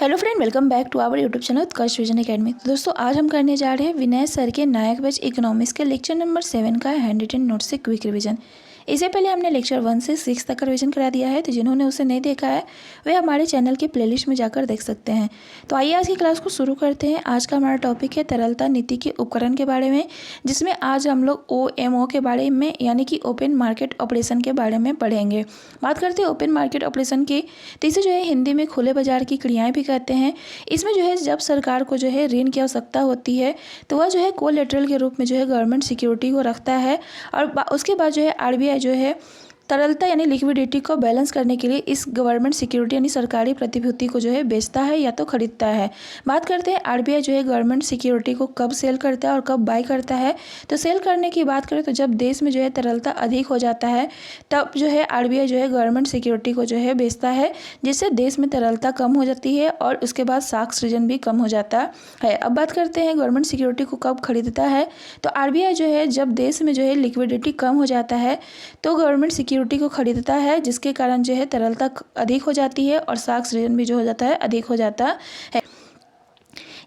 Hello friend, welcome back to our YouTube channel Utkarsh vision academy. तो दोस्तों आज हम करने जा रहे हैं विनय सर के नायक बैच इकोनॉमिक्स के लेक्चर नंबर 7 का हैंड रिटन नोट से क्विक रिवीजन। इससे पहले हमने लेक्चर 1 से 6 तक का रिवीजन करा दिया है, तो जिन्होंने उसे नहीं देखा है वे हमारे चैनल की प्लेलिस्ट में जाकर देख सकते हैं। तो आइए आज की क्लास को शुरू करते हैं। आज का हमारा टॉपिक है तरलता नीति के उपकरण के बारे में, जिसमें आज हम लोग OMO के बारे में यानी कि ओपन मार्केट ऑपरेशन के बारे में पढ़ेंगे। बात करते हैं ओपन मार्केट ऑपरेशन की, तो इसे जो है हिंदी में खुले बाजार की क्रियाएं भी कहते हैं। इसमें जो है जब सरकार को जो है ऋण की आवश्यकता होती है तो वह जो है कोलेटरल के रूप में जो है गवर्नमेंट सिक्योरिटी को रखता है, और उसके बाद जो है RBI जो है तरलता यानी लिक्विडिटी को बैलेंस करने के लिए इस गवर्नमेंट सिक्योरिटी यानी सरकारी प्रतिभूति को जो है बेचता है या तो खरीदता है। बात करते हैं RBI जो है गवर्नमेंट सिक्योरिटी को कब सेल करता है और कब बाय करता है। तो सेल करने की बात करें तो जब देश में जो है तरलता अधिक हो जाता है तब जो है RBI जो है गवर्नमेंट सिक्योरिटी को जो है बेचता है, जिससे देश में तरलता कम हो जाती है और उसके बाद साख सृजन भी कम हो जाता है। अब बात करते हैं गवर्नमेंट सिक्योरिटी को कब खरीदता है। तो RBI जो है जब देश में जो है लिक्विडिटी कम हो जाता है तो गवर्नमेंट सिक्योरिटी को खरीदता है, जिसके कारण जो है तरलता अधिक हो जाती है और साख सृजन भी जो हो जाता है अधिक हो जाता है।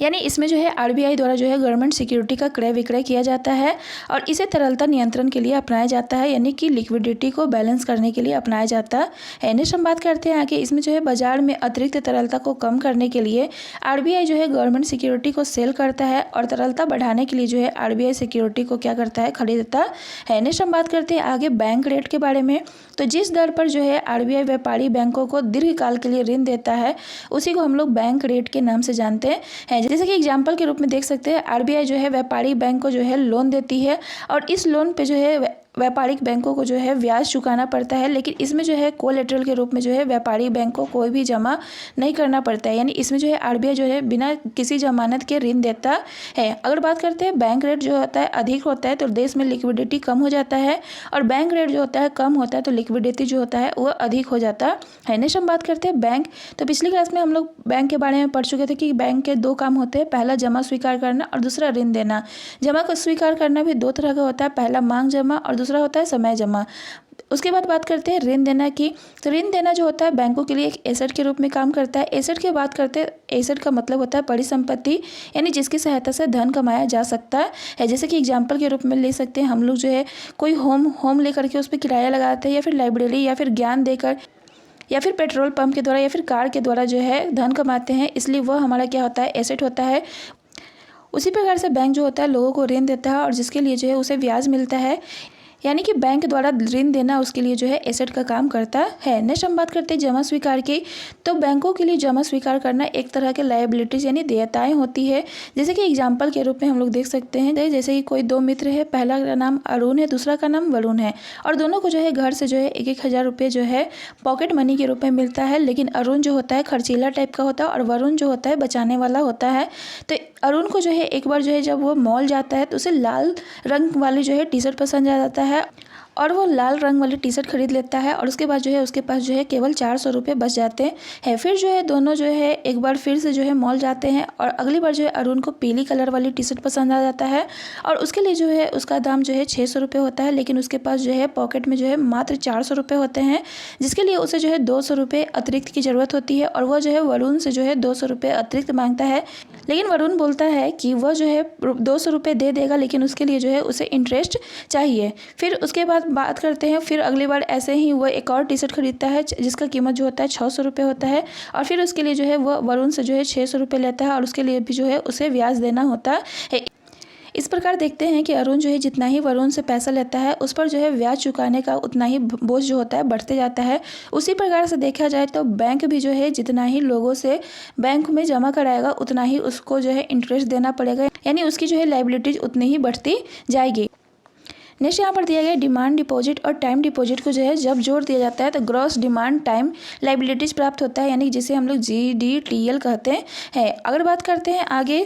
यानी इसमें जो है RBI द्वारा जो है गवर्नमेंट सिक्योरिटी का क्रय विक्रय किया जाता है और इसे तरलता नियंत्रण के लिए अपनाया जाता है, यानी कि लिक्विडिटी को बैलेंस करने के लिए अपनाया जाता है। नेक्स्ट हम बात करते हैं आगे। इसमें जो है बाजार में अतिरिक्त तरलता को कम करने के लिए RBI जो है गवर्नमेंट सिक्योरिटी को सेल करता है और तरलता बढ़ाने के लिए जो है RBI सिक्योरिटी को क्या करता है, खरीदता है। नेक्स्ट हम बात करते हैं आगे बैंक रेट के बारे में। तो जिस दर पर जो है RBI व्यापारी बैंकों को दीर्घकाल के लिए ऋण देता है उसी को हम लोग बैंक रेट के नाम से जानते हैं। जैसे कि एग्जाम्पल के रूप में देख सकते हैं RBI जो है व्यापारी बैंक को जो है लोन देती है और इस लोन पे जो है व्यापारिक बैंकों को जो है ब्याज चुकाना पड़ता है, लेकिन इसमें जो है कोलेटरल के रूप में जो है व्यापारी बैंक को कोई भी जमा नहीं करना पड़ता है। यानी इसमें जो है RBI जो है बिना किसी जमानत के ऋण देता है। अगर बात करते हैं बैंक रेट जो होता है अधिक होता है तो देश में लिक्विडिटी कम हो जाता है, और बैंक रेट जो होता है कम होता है तो लिक्विडिटी जो होता है वह अधिक हो जाता है। नेक्स्ट हम बात करते हैं बैंक। तो पिछली क्लास में हम लोग बैंक के बारे में पढ़ चुके थे कि बैंक के दो काम होते हैं, पहला जमा स्वीकार करना और दूसरा ऋण देना। जमा को स्वीकार करना भी दो तरह का होता है, पहला मांग जमा और दूसरा होता है समय जमा। उसके बाद बात करते हैं ऋण देना की। तो ऋण देना जो होता है बैंकों के लिए एक एसेट के रूप में काम करता है। एसेट की बात करते हैं, एसेट का मतलब होता है परिसंपत्ति, यानी जिसकी सहायता से धन कमाया जा सकता है। जैसे कि एग्जांपल के रूप में ले सकते हैं हम लोग जो है कोई होम लेकर के उस पर किराया लगाते हैं, या फिर लाइब्रेरी, या फिर ज्ञान देकर, या फिर पेट्रोल पंप के द्वारा, या फिर कार के द्वारा जो है धन कमाते हैं, इसलिए वह हमारा क्या होता है, एसेट होता है। उसी प्रकार से बैंक जो होता है लोगों को ऋण देता है और जिसके लिए जो है उसे ब्याज मिलता है, यानी कि बैंक द्वारा ऋण देना उसके लिए जो है एसेट का काम करता है। नेक्स्ट हम बात करते हैं जमा स्वीकार की। तो बैंकों के लिए जमा स्वीकार करना एक तरह के लायबिलिटीज यानी देयताएं होती है। जैसे कि एग्जांपल के रूप में हम लोग देख सकते हैं, जैसे कि कोई दो मित्र है, पहला का नाम अरुण है, दूसरा का नाम वरुण है, और दोनों को जो है घर से जो है 1,000 रुपये जो है पॉकेट मनी के रूप में मिलता है। लेकिन अरुण जो होता है खर्चीला टाइप का होता है और वरुण जो होता है बचाने वाला होता है। तो अरुण को जो है एक बार जो है जब वो मॉल जाता है तो उसे लाल रंग वाली जो है टी शर्ट पसंद आ जाता है और वो लाल रंग वाली टी शर्ट खरीद लेता है, और उसके बाद जो है उसके पास जो है केवल 400 रुपये बच जाते हैं। फिर जो है दोनों जो है एक बार फिर से जो है मॉल जाते हैं और अगली बार जो है अरुण को पीली कलर वाली टी शर्ट पसंद आ जाता है और उसके लिए जो है उसका दाम जो है 600 रुपये होता है, लेकिन उसके पास जो है पॉकेट में जो है मात्र 400 रुपये होते हैं, जिसके लिए उसे जो है 200 रुपये अतिरिक्त की ज़रूरत होती है, और वह जो है वरुण से जो है 200 रुपये अतिरिक्त मांगता है। लेकिन वरुण बोलता है कि वह जो है 200 रुपये दे देगा, लेकिन उसके लिए जो है उसे इंटरेस्ट चाहिए। फिर उसके बाद बात करते हैं, फिर अगली बार ऐसे ही वह एक और टी शर्ट खरीदता है जिसका कीमत जो होता है 600 रुपये होता है, और फिर उसके लिए जो है वह वरुण से जो है 600 रुपये लेता है और उसके लिए भी जो है उसे ब्याज देना होता है। इस प्रकार देखते हैं कि अरुण जो है जितना ही वरुण से पैसा लेता है उस पर जो है ब्याज चुकाने का उतना ही बोझ जो होता है बढ़ते जाता है। उसी प्रकार से देखा जाए तो बैंक भी जो है जितना ही लोगों से बैंक में जमा कराएगा उतना ही उसको जो है इंटरेस्ट देना पड़ेगा, यानी उसकी जो है लायबिलिटीज उतनी ही बढ़ती जाएगी। नेक्स्ट यहाँ पर दिया गया डिमांड डिपॉजिट और टाइम डिपॉजिट को जो है जब जोड़ दिया जाता है तो ग्रॉस डिमांड टाइम लायबिलिटीज प्राप्त होता है, यानी जिसे हम लोग GDTL कहते हैं। अगर बात करते हैं आगे,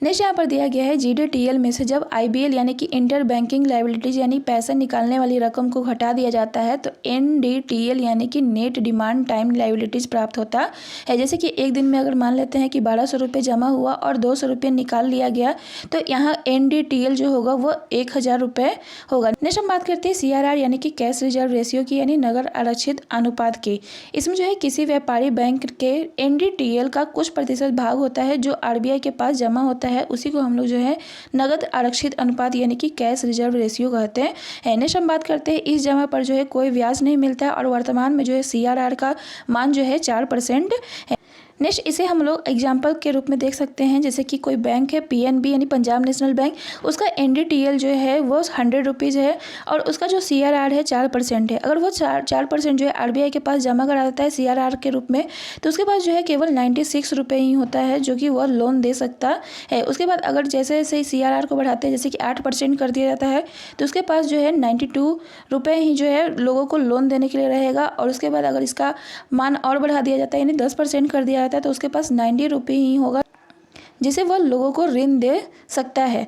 नेक्स्ट यहाँ पर दिया गया है जीडीटीएल में से जब आईबीएल यानी कि इंटर बैंकिंग लायबिलिटीज यानी पैसा निकालने वाली रकम को घटा दिया जाता है तो एनडीटीएल यानी कि नेट डिमांड टाइम लायबिलिटीज प्राप्त होता है। जैसे कि एक दिन में अगर मान लेते हैं कि 1200 रुपये जमा हुआ और 200 रुपये निकाल लिया गया तो यहाँ एनडीटीएल जो होगा वो 1000 रुपये होगा। नेक्स्ट हम बात करते हैं सीआरआर यानी कि कैश रिजर्व रेशियो की यानी नगद आरक्षित अनुपात की। इसमें जो है किसी व्यापारी बैंक के एनडीटीएल का कुछ प्रतिशत भाग होता है जो आरबीआई के पास जमा होता है, उसी को हम लोग जो है नगद आरक्षित अनुपात यानी कि कैश रिजर्व रेशियो कहते हैं। नेक्स्ट हम बात करते हैं इस जमा पर जो है कोई ब्याज नहीं मिलता है और वर्तमान में जो है सीआरआर का मान जो है 4% है। नेक्स्ट इसे हम लोग एग्जाम्पल के रूप में देख सकते हैं, जैसे कि कोई बैंक है पीएनबी यानी पंजाब नेशनल बैंक, उसका एनडीटीएल जो है वो 100 रुपीज़ है और उसका जो सीआरआर है 4% है। अगर वो 4% जो है आरबीआई के पास जमा करा देता है सीआरआर के रूप में तो उसके पास जो है केवल 96 रुपये ही होता है जो कि वह लोन दे सकता है। उसके बाद अगर जैसे जैसे सीआरआर को बढ़ाते हैं, जैसे कि 8% कर दिया जाता है तो उसके पास जो है 92 रुपये ही जो है लोगों को लोन देने के लिए रहेगा। और उसके बाद अगर इसका मान और बढ़ा दिया जाता है यानी 10% कर दिया जाता है तो उसके पास 90 रुपये ही होगा जिसे वह लोगों को ऋण दे सकता है।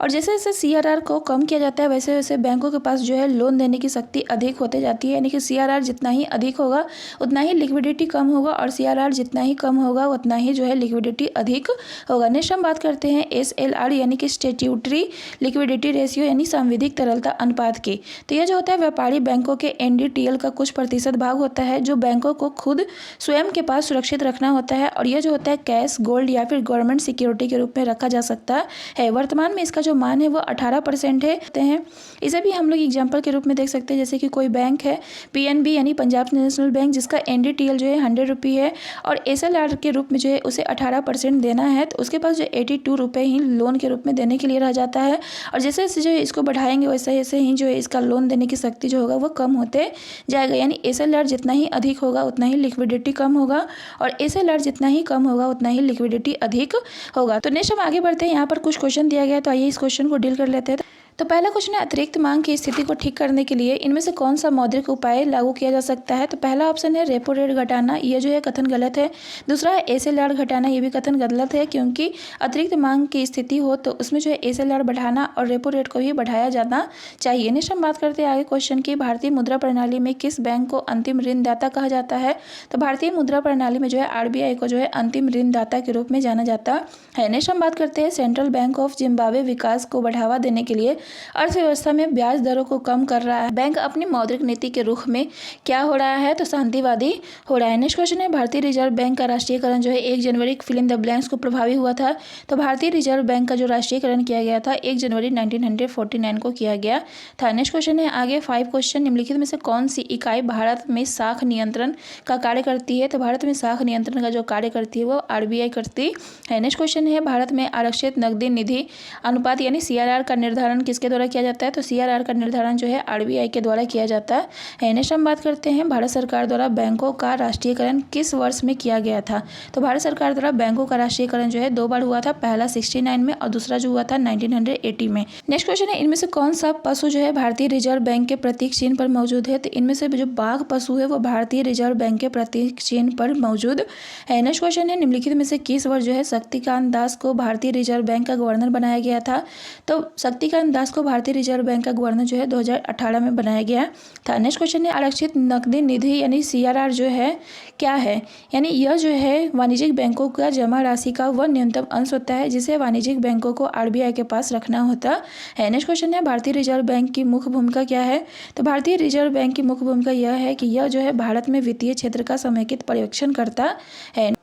और जैसे जैसे सीआरआर को कम किया जाता है वैसे वैसे बैंकों के पास जो है लोन देने की शक्ति अधिक होते जाती है, यानी कि सीआरआर जितना ही अधिक होगा उतना ही लिक्विडिटी कम होगा और सीआरआर जितना ही कम होगा उतना ही जो है लिक्विडिटी अधिक होगा। नेक्स्ट हम बात करते हैं एसएलआर यानी कि स्टैट्यूटरी लिक्विडिटी रेशियो यानी सांविधिक तरलता अनुपात की। तो यह जो होता है व्यापारी बैंकों के एनडीटीएल का कुछ प्रतिशत भाग होता है जो बैंकों को खुद स्वयं के पास सुरक्षित रखना होता है और यह जो होता है कैश, गोल्ड या फिर गवर्नमेंट सिक्योरिटी के रूप में रखा जा सकता है। वर्तमान में इसका जो मान है वो 18% है। इसे भी हम लोग एग्जांपल के रूप में देख सकते हैं, जैसे कि कोई बैंक है पीएनबी यानी पंजाब नेशनल बैंक जिसका एनडीटीएल जो है 100 रुपये है और एसएलआर के रूप में जो है उसे 18% देना है तो उसके पास जो 82 रुपये ही लोन के रूप में देने के लिए रह जाता है। और जैसे जैसे जो है इसको बढ़ाएंगे वैसे वैसे ही जो है इसका लोन देने की शक्ति जो होगा वो कम होते जाएगा, यानी एसएलआर जितना ही अधिक होगा उतना ही लिक्विडिटी कम होगा और एसएलआर जितना ही कम होगा उतना ही लिक्विडिटी अधिक होगा। तो नेक्स्ट हम आगे बढ़ते हैं, यहाँ पर कुछ क्वेश्चन दिया गया है तो आइए इस क्वेश्चन को डील कर लेते हैं। तो पहला क्वेश्चन है अतिरिक्त मांग की स्थिति को ठीक करने के लिए इनमें से कौन सा मौद्रिक उपाय लागू किया जा सकता है। तो पहला ऑप्शन है रेपो रेट घटाना, ये जो है कथन गलत है। दूसरा है एसएलआर घटाना, ये भी कथन गलत है क्योंकि अतिरिक्त मांग की स्थिति हो तो उसमें जो है एसएलआर बढ़ाना और रेपो रेट को भी बढ़ाया जाना चाहिए। नेक्स्ट हम बात करते हैं आगे क्वेश्चन की, भारतीय मुद्रा प्रणाली में किस बैंक को अंतिम ऋणदाता कहा जाता है। तो भारतीय मुद्रा प्रणाली में जो है आरबीआई को जो है अंतिम ऋणदाता के रूप में जाना जाता है। नेक्स्ट हम बात करते हैं सेंट्रल बैंक ऑफ जिम्बाब्वे विकास को बढ़ावा देने के लिए अर्थव्यवस्था में ब्याज दरों को कम कर रहा है। बैंक अपनी मौद्रिक नीति के रुख में क्या हो रहा है, तो शांतिवादी हो रहा है। नेक्स्ट क्वेश्चन है भारतीय रिजर्व बैंक का राष्ट्रीयकरण जो है 1 जनवरी फिल इन द ब्लैंक्स को प्रभावी हुआ था। तो भारतीय रिजर्व बैंक का जो राष्ट्रीयकरण किया गया था 1 जनवरी 1949 को किया गया था। नेक्स्ट क्वेश्चन है आगे 5 क्वेश्चन, निम्नलिखित में से कौन सी इकाई भारत में साख नियंत्रण का कार्य करती है। तो भारत में साख नियंत्रण का जो कार्य करती है वो आरबीआई करती है। नेक्स्ट क्वेश्चन है भारत में आरक्षित नकदी निधि अनुपात यानी सीआरआर का निर्धारण किसके द्वारा किया जाता है। तो सीआरआर का निर्धारण जो है आरबीआई के द्वारा किया जाता है। नेक्स्ट हम बात करते हैं भारत सरकार द्वारा बैंकों का राष्ट्रीयकरण किस वर्ष में किया गया था। तो भारत सरकार द्वारा बैंकों का राष्ट्रीयकरण जो है 2 बार हुआ था, पहला 69 में और दूसरा जो हुआ था 1980 में। नेक्स्ट क्वेश्चन है इनमें से कौन सा पशु जो है भारतीय रिजर्व बैंक के प्रतीक चिन्ह पर मौजूद है। तो इनमें से जो बाघ पशु है वो भारतीय रिजर्व बैंक के प्रतीक चिन्ह पर मौजूद है। नेक्स्ट क्वेश्चन है निम्नलिखित में से किस वर्ष जो है शक्तिकांत दास को भारतीय रिजर्व बैंक का गवर्नर बनाया गया था। तो शक्तिकांत दास को भारतीय रिजर्व बैंक का गवर्नर जो है 2018 में बनाया गया था। नेक्स्ट क्वेश्चन है आरक्षित नकदी निधि यानी सीआरआर जो है क्या है, यानी यह जो है वाणिज्यिक बैंकों का जमा राशि का वह न्यूनतम अंश होता है जिसे वाणिज्यिक बैंकों को आरबीआई के पास रखना होता है। नेक्स्ट क्वेश्चन है भारतीय रिजर्व बैंक की मुख्य भूमिका क्या है। तो भारतीय रिजर्व बैंक की मुख्य भूमिका यह है कि यह जो है भारत में वित्तीय क्षेत्र का समेकित पर्यवेक्षण करता है।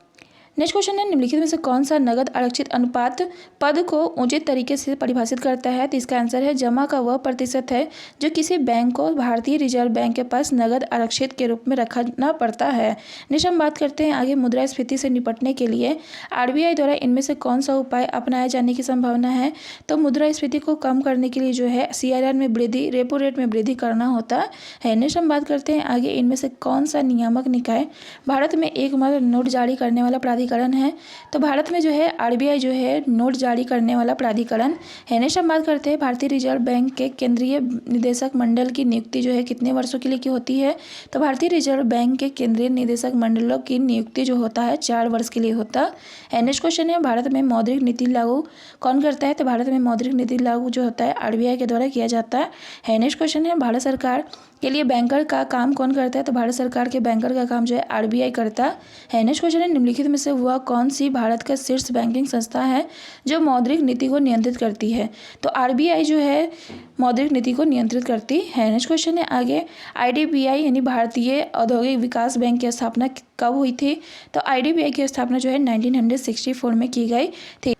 नेक्स्ट क्वेश्चन है निम्नलिखित में से कौन सा नगद आरक्षित अनुपात पद को उचित तरीके से परिभाषित करता है। तो इसका आंसर है जमा का वह प्रतिशत है जो किसी बैंक को भारतीय रिजर्व बैंक के पास नगद आरक्षित के रूप में रखना पड़ता है। नेक्स्ट हम बात करते हैं आगे मुद्रास्फीति से निपटने के लिए आरबीआई द्वारा इनमें से कौन सा उपाय अपनाए जाने की संभावना है। तो मुद्रास्फीति को कम करने के लिए जो है सीआरआर में वृद्धि, रेपो रेट में वृद्धि करना होता है। नेक्स्ट हम बात करते हैं आगे इनमें से कौन सा नियामक निकाय भारत में एकमात्र नोट जारी करने वाला प्राधिकरण प्राधिकरण है? तो भारत में जो है आरबीआई जो है नोट जारी करने वाला प्राधिकरण है। नेक्स्ट हम बात करते हैं भारतीय रिजर्व बैंक के केंद्रीय निदेशक मंडल की नियुक्ति जो है कितने वर्षों के लिए की होती है? तो भारतीय रिजर्व बैंक के केंद्रीय निदेशक मंडलों की नियुक्ति जो होता है 4 वर्ष के लिए होता है। नेक्स्ट क्वेश्चन है भारत में मौद्रिक नीति लागू कौन करता है? तो भारत में मौद्रिक नीति लागू जो होता है आरबीआई के द्वारा किया जाता है। नेक्स्ट क्वेश्चन है भारत सरकार के लिए बैंकर का काम कौन करता है? तो भारत सरकार के बैंकर का काम जो है आरबीआई करता है। नेक्स्ट क्वेश्चन है निम्नलिखित में से वह कौन सी भारत का शीर्ष बैंकिंग संस्था है जो मौद्रिक नीति को नियंत्रित करती है? तो आरबीआई जो है मौद्रिक नीति को नियंत्रित करती है। नेक्स्ट क्वेश्चन है आगे आईडीबीआई यानी भारतीय औद्योगिक विकास बैंक की स्थापना कब हुई थी? तो आईडीबीआई की स्थापना जो है 1964 में की गई थी।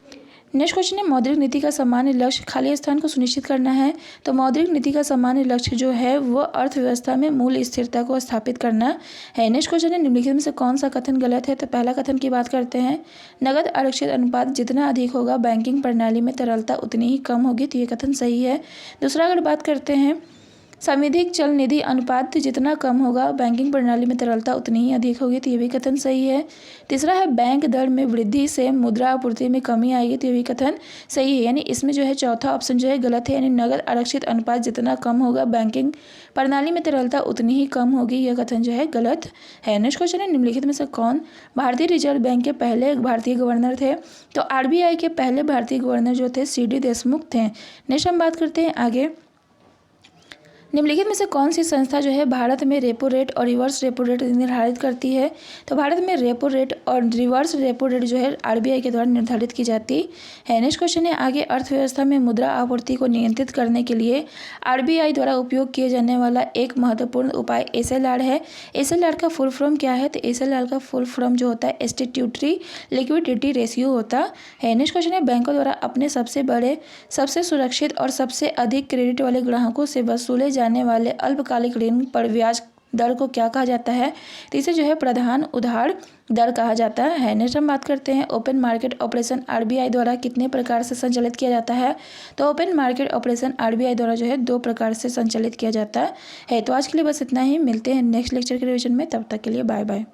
नेक्स्ट क्वेश्चन है मौद्रिक नीति का सामान्य लक्ष्य खाली स्थान को सुनिश्चित करना है। तो मौद्रिक नीति का सामान्य लक्ष्य जो है वो अर्थव्यवस्था में मूल स्थिरता को स्थापित करना है। नेक्स्ट क्वेश्चन है निम्नलिखित में से कौन सा कथन गलत है? तो पहला कथन की बात करते हैं, नगद आरक्षित अनुपात जितना अधिक होगा बैंकिंग प्रणाली में तरलता उतनी ही कम होगी, तो ये कथन सही है। दूसरा अगर बात करते हैं सामयिक चल निधि अनुपात जितना कम होगा बैंकिंग प्रणाली में तरलता उतनी ही अधिक होगी, तो ये भी कथन सही है। तीसरा है बैंक दर में वृद्धि से मुद्रा आपूर्ति में कमी आएगी, तो ये भी कथन सही है। यानी इसमें जो है चौथा ऑप्शन जो है गलत है, यानी नगद आरक्षित अनुपात जितना कम होगा बैंकिंग प्रणाली में तरलता उतनी ही कम होगी, यह कथन जो है गलत है। नेक्स्ट क्वेश्चन है निम्नलिखित में से कौन भारतीय रिजर्व बैंक के पहले भारतीय गवर्नर थे? तो आरबीआई के पहले भारतीय गवर्नर जो थे सी डी देशमुख थे। नेक्स्ट हम बात करते हैं आगे निम्नलिखित में से कौन सी संस्था जो है भारत में रेपो रेट और रिवर्स रेपो रेट निर्धारित करती है? तो भारत में रेपो रेट और रिवर्स रेपो रेट जो है आरबीआई के द्वारा निर्धारित की जाती है। नेक्स्ट क्वेश्चन है आगे अर्थव्यवस्था में मुद्रा आपूर्ति को नियंत्रित करने के लिए आरबीआई द्वारा उपयोग किए जाने वाला एक महत्वपूर्ण उपाय एसएलआर है। एसएलआर का फुल फॉर्म क्या है? तो एसएलआर का फुल फॉर्म जो होता है स्टैट्यूटरी लिक्विडिटी रेशियो होता है। नेक्स्ट क्वेश्चन है बैंकों द्वारा अपने सबसे बड़े, सबसे सुरक्षित और सबसे अधिक क्रेडिट वाले ग्राहकों से वसूले जाने वाले अल्पकालिक ऋण पर ब्याज दर को क्या कहा जाता है? तो इसे जो है प्रधान उधार दर कहा जाता है। नेक्स्ट हम बात करते हैं ओपन मार्केट ऑपरेशन आरबीआई द्वारा कितने प्रकार से संचालित किया जाता है? तो ओपन मार्केट ऑपरेशन आरबीआई द्वारा जो है 2 प्रकार से संचालित किया जाता है। तो आज के लिए बस इतना ही, मिलते हैं नेक्स्ट लेक्चर के रिवीजन में, तब तक के लिए बाय बाय।